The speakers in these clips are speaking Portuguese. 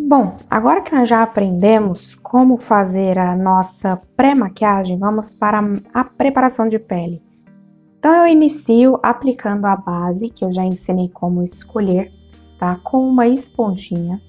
Bom, agora que nós já aprendemos como fazer a nossa pré-maquiagem, vamos para a preparação de pele. Então eu inicio aplicando a base, que eu já ensinei como escolher, tá? Com uma esponjinha.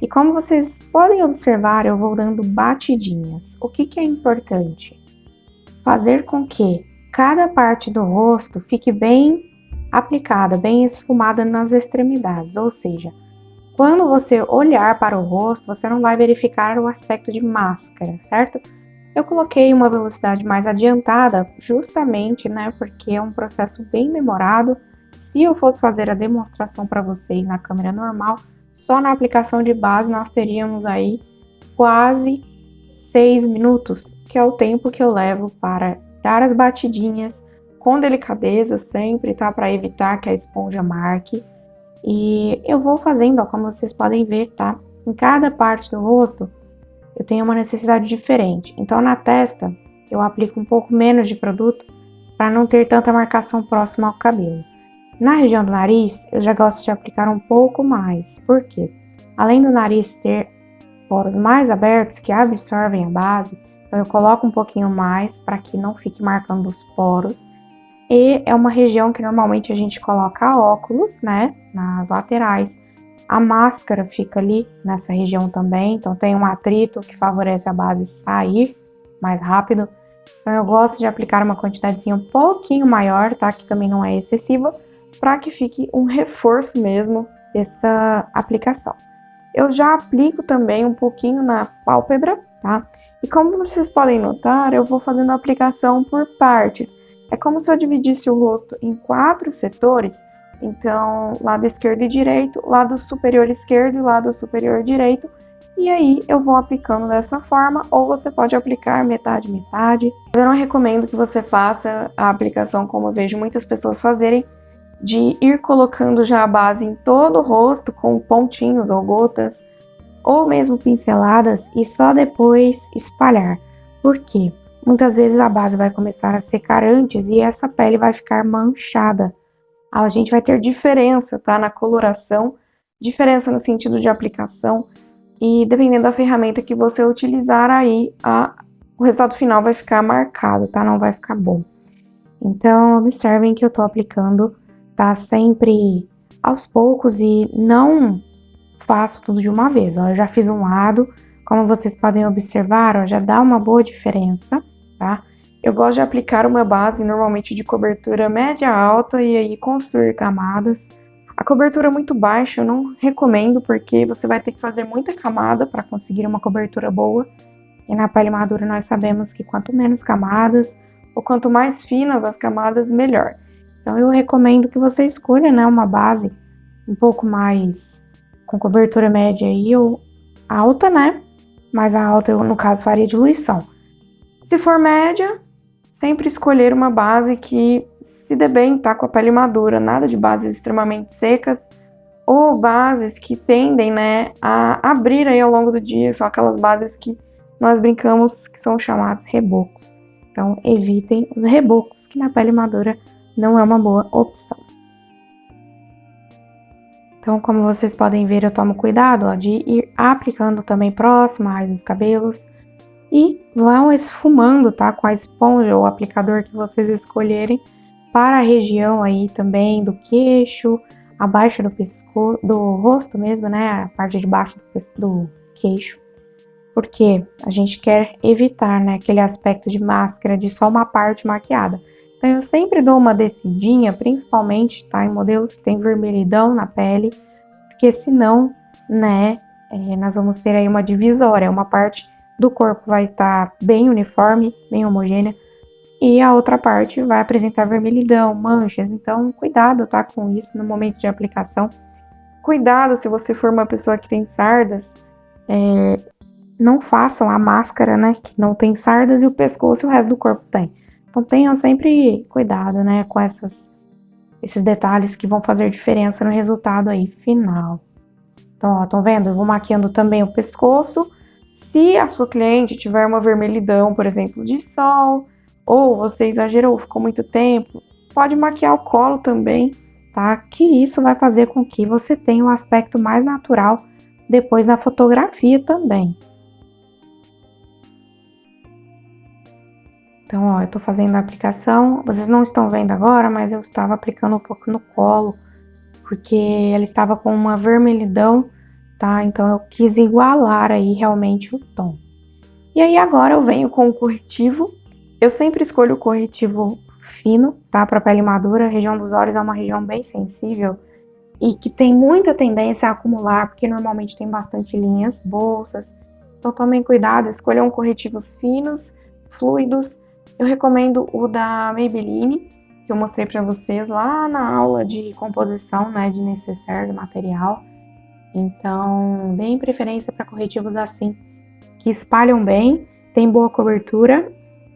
E como vocês podem observar, eu vou dando batidinhas. O que é importante? Fazer com que cada parte do rosto fique bem aplicada, bem esfumada nas extremidades, ou seja, quando você olhar para o rosto, você não vai verificar o aspecto de máscara, certo? Eu coloquei uma velocidade mais adiantada, justamente, né, porque é um processo bem demorado. Se eu fosse fazer a demonstração para vocês na câmera normal, só na aplicação de base nós teríamos aí quase 6 minutos, que é o tempo que eu levo para dar as batidinhas com delicadeza sempre, tá? Para evitar que a esponja marque. E eu vou fazendo, ó, como vocês podem ver, tá? Em cada parte do rosto eu tenho uma necessidade diferente. Então na testa eu aplico um pouco menos de produto para não ter tanta marcação próxima ao cabelo. Na região do nariz eu já gosto de aplicar um pouco mais. Por quê? Além do nariz ter poros mais abertos que absorvem a base, então eu coloco um pouquinho mais para que não fique marcando os poros. E é uma região que normalmente a gente coloca óculos, né, nas laterais. A máscara fica ali nessa região também, então tem um atrito que favorece a base sair mais rápido. Então eu gosto de aplicar uma quantidadezinha um pouquinho maior, tá, que também não é excessiva, para que fique um reforço mesmo dessa aplicação. Eu já aplico também um pouquinho na pálpebra, tá? E como vocês podem notar, eu vou fazendo a aplicação por partes. É como se eu dividisse o rosto em 4 setores, então lado esquerdo e direito, lado superior esquerdo e lado superior direito, e aí eu vou aplicando dessa forma, ou você pode aplicar metade, metade. Eu não recomendo que você faça a aplicação como eu vejo muitas pessoas fazerem, de ir colocando já a base em todo o rosto com pontinhos ou gotas, ou mesmo pinceladas, e só depois espalhar. Por quê? Muitas vezes a base vai começar a secar antes e essa pele vai ficar manchada. A gente vai ter diferença, tá? Na coloração, diferença no sentido de aplicação, e dependendo da ferramenta que você utilizar aí, o resultado final vai ficar marcado, tá? Não vai ficar bom. Então, observem que eu tô aplicando, tá? Sempre aos poucos e não faço tudo de uma vez. Ó, eu já fiz um lado, como vocês podem observar, ó, já dá uma boa diferença, tá? Eu gosto de aplicar uma base normalmente de cobertura média alta e aí construir camadas. A cobertura muito baixa eu não recomendo porque você vai ter que fazer muita camada para conseguir uma cobertura boa. E na pele madura nós sabemos que quanto menos camadas ou quanto mais finas as camadas, melhor. Então eu recomendo que você escolha, né, uma base um pouco mais com cobertura média aí ou alta, né? Mas a alta eu, no caso, faria diluição. Se for média, sempre escolher uma base que se dê bem, tá? Com a pele madura, nada de bases extremamente secas ou bases que tendem, né, a abrir aí ao longo do dia, são aquelas bases que nós brincamos que são chamados rebocos. Então, evitem os rebocos, que na pele madura não é uma boa opção. Então, como vocês podem ver, eu tomo cuidado, ó, de ir aplicando também próximo à raiz dos cabelos e vão esfumando, tá? Com a esponja ou aplicador que vocês escolherem para a região aí também do queixo, abaixo do pescoço, do rosto mesmo, né? A parte de baixo do queixo. Porque a gente quer evitar, né, aquele aspecto de máscara de só uma parte maquiada. Então eu sempre dou uma descidinha, principalmente, tá, em modelos que tem vermelhidão na pele, porque senão, né, nós vamos ter aí uma divisória, uma parte do corpo vai estar bem uniforme, bem homogênea, e a outra parte vai apresentar vermelhidão, manchas, então cuidado, tá, com isso no momento de aplicação. Cuidado se você for uma pessoa que tem sardas, não façam a máscara, né, que não tem sardas e o pescoço e o resto do corpo tem. Então tenham sempre cuidado, né, com esses detalhes que vão fazer diferença no resultado aí final. Então, ó, estão vendo? Eu vou maquiando também o pescoço. Se a sua cliente tiver uma vermelhidão, por exemplo, de sol, ou você exagerou, ficou muito tempo, pode maquiar o colo também, tá? Que isso vai fazer com que você tenha um aspecto mais natural depois na fotografia também. Então, ó, eu tô fazendo a aplicação, vocês não estão vendo agora, mas eu estava aplicando um pouco no colo, porque ela estava com uma vermelhidão, tá? Então eu quis igualar aí realmente o tom. E aí agora eu venho com o corretivo. Eu sempre escolho o corretivo fino, tá? Para pele madura, a região dos olhos é uma região bem sensível e que tem muita tendência a acumular, porque normalmente tem bastante linhas, bolsas. Então tomem cuidado, escolham corretivos finos, fluidos. Eu recomendo o da Maybelline, que eu mostrei para vocês lá na aula de composição, né, de necessaire, de material. Então, deem preferência para corretivos assim, que espalham bem, tem boa cobertura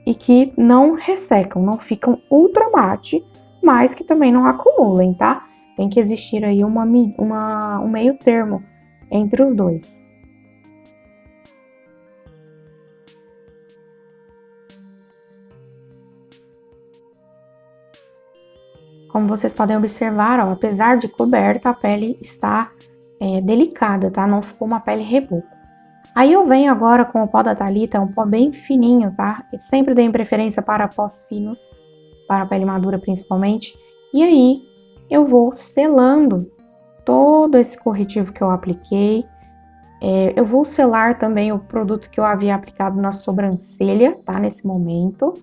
e que não ressecam, não ficam ultra mate, mas que também não acumulem, tá? Tem que existir aí um meio termo entre os dois. Como vocês podem observar, ó, apesar de coberta, a pele está delicada, tá? Não ficou uma pele reboco. Aí eu venho agora com o pó da Thalita, um pó bem fininho, tá? Eu sempre dei preferência para pós finos, para a pele madura principalmente. E aí eu vou selando todo esse corretivo que eu apliquei. Eu vou selar também o produto que eu havia aplicado na sobrancelha, tá? Nesse momento.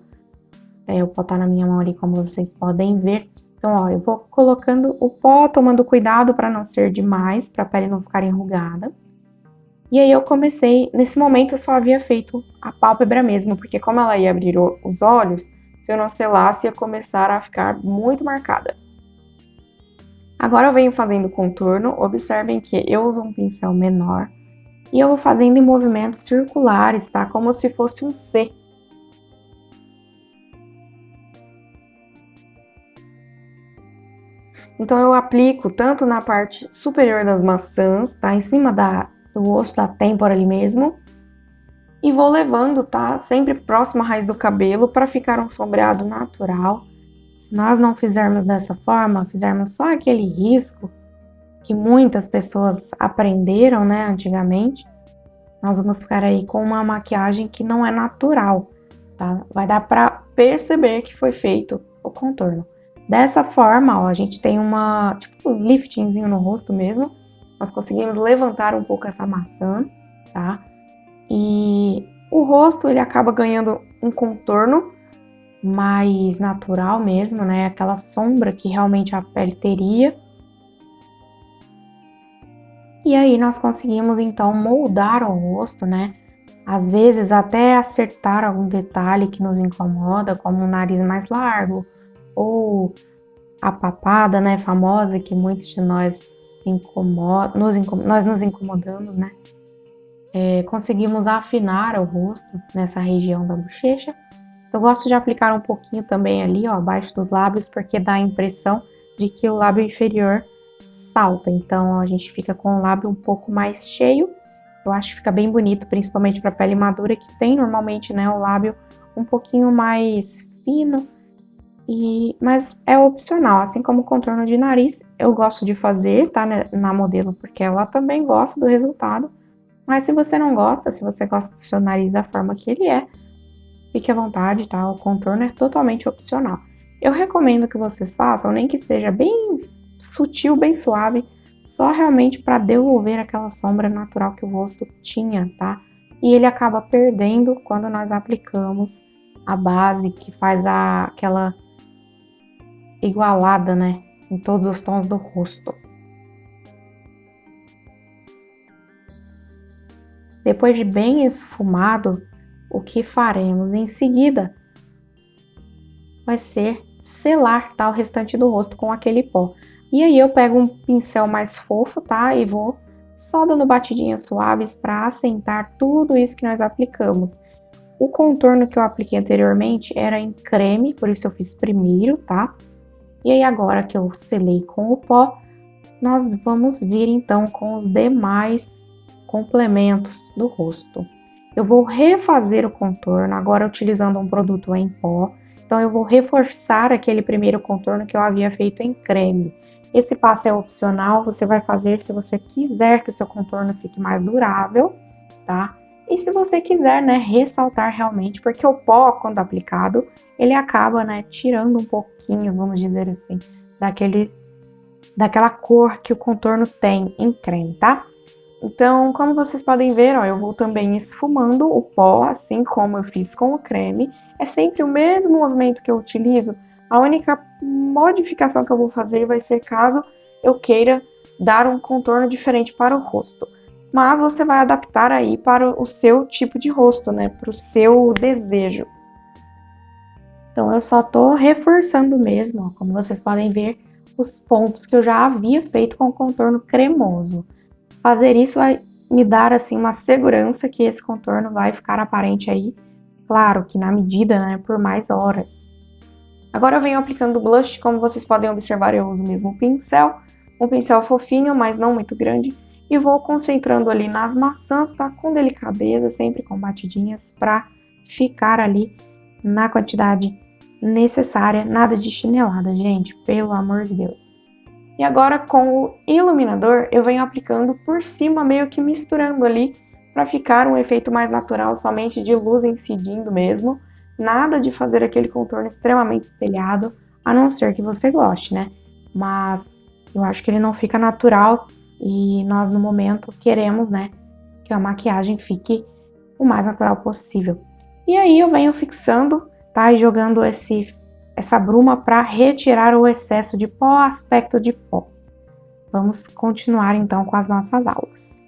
O pó tá na minha mão ali, como vocês podem ver. Então, ó, eu vou colocando o pó, tomando cuidado para não ser demais, para a pele não ficar enrugada. E aí eu comecei, nesse momento eu só havia feito a pálpebra mesmo, porque como ela ia abrir os olhos, se eu não selasse ia começar a ficar muito marcada. Agora eu venho fazendo contorno, observem que eu uso um pincel menor e eu vou fazendo em movimentos circulares, tá? Como se fosse um C. Então eu aplico tanto na parte superior das maçãs, tá? Em cima do osso da têmpora ali mesmo. E vou levando, tá? Sempre próximo à raiz do cabelo para ficar um sombreado natural. Se nós não fizermos dessa forma, fizermos só aquele risco que muitas pessoas aprenderam, né, antigamente, nós vamos ficar aí com uma maquiagem que não é natural, tá? Vai dar para perceber que foi feito o contorno. Dessa forma, ó, a gente tem tipo um liftingzinho no rosto mesmo. Nós conseguimos levantar um pouco essa maçã, tá? E o rosto, ele acaba ganhando um contorno mais natural mesmo, né? Aquela sombra que realmente a pele teria. E aí nós conseguimos, então, moldar o rosto, né? Às vezes até acertar algum detalhe que nos incomoda, como um nariz mais largo, ou a papada, né, famosa, que muitos de nós nós nos incomodamos, né? Conseguimos afinar o rosto nessa região da bochecha. Eu gosto de aplicar um pouquinho também ali, ó, abaixo dos lábios, porque dá a impressão de que o lábio inferior salta. Então, a gente fica com o lábio um pouco mais cheio. Eu acho que fica bem bonito, principalmente para pele madura, que tem normalmente, né, o lábio um pouquinho mais fino. Mas é opcional, assim como o contorno de nariz, eu gosto de fazer, tá, né, na modelo, porque ela também gosta do resultado. Mas se você não gosta, se você gosta do seu nariz da forma que ele é, fique à vontade, tá? O contorno é totalmente opcional. Eu recomendo que vocês façam, nem que seja bem sutil, bem suave, só realmente para devolver aquela sombra natural que o rosto tinha, tá? E ele acaba perdendo quando nós aplicamos a base que faz aquela igualada, né? Em todos os tons do rosto. Depois de bem esfumado, o que faremos em seguida vai ser selar, tá, o restante do rosto com aquele pó. E aí eu pego um pincel mais fofo, tá, e vou só dando batidinhas suaves para assentar tudo isso que nós aplicamos. O contorno que eu apliquei anteriormente era em creme, por isso eu fiz primeiro, tá? E aí agora que eu selei com o pó, nós vamos vir então com os demais complementos do rosto. Eu vou refazer o contorno, agora utilizando um produto em pó. Então, eu vou reforçar aquele primeiro contorno que eu havia feito em creme. Esse passo é opcional, você vai fazer se você quiser que o seu contorno fique mais durável, tá? E se você quiser, né, ressaltar realmente, porque o pó, quando aplicado, ele acaba, né, tirando um pouquinho, vamos dizer assim, daquela cor que o contorno tem em creme, tá? Então, como vocês podem ver, ó, eu vou também esfumando o pó, assim como eu fiz com o creme. É sempre o mesmo movimento que eu utilizo. A única modificação que eu vou fazer vai ser caso eu queira dar um contorno diferente para o rosto. Mas você vai adaptar aí para o seu tipo de rosto, né? Para o seu desejo. Então, eu só tô reforçando mesmo, ó, como vocês podem ver, os pontos que eu já havia feito com o contorno cremoso. Fazer isso vai me dar assim uma segurança que esse contorno vai ficar aparente aí, claro que na medida, né, por mais horas. Agora eu venho aplicando o blush, como vocês podem observar, eu uso o mesmo pincel, um pincel fofinho, mas não muito grande, e vou concentrando ali nas maçãs, tá? Com delicadeza, sempre com batidinhas, para ficar ali na quantidade necessária, nada de chinelada, gente, pelo amor de Deus. E agora com o iluminador eu venho aplicando por cima, meio que misturando ali, para ficar um efeito mais natural, somente de luz incidindo mesmo. Nada de fazer aquele contorno extremamente espelhado, a não ser que você goste, né? Mas eu acho que ele não fica natural e nós no momento queremos, né, que a maquiagem fique o mais natural possível. E aí eu venho fixando, tá? E jogando essa bruma para retirar o excesso de pó, aspecto de pó. Vamos continuar então com as nossas aulas.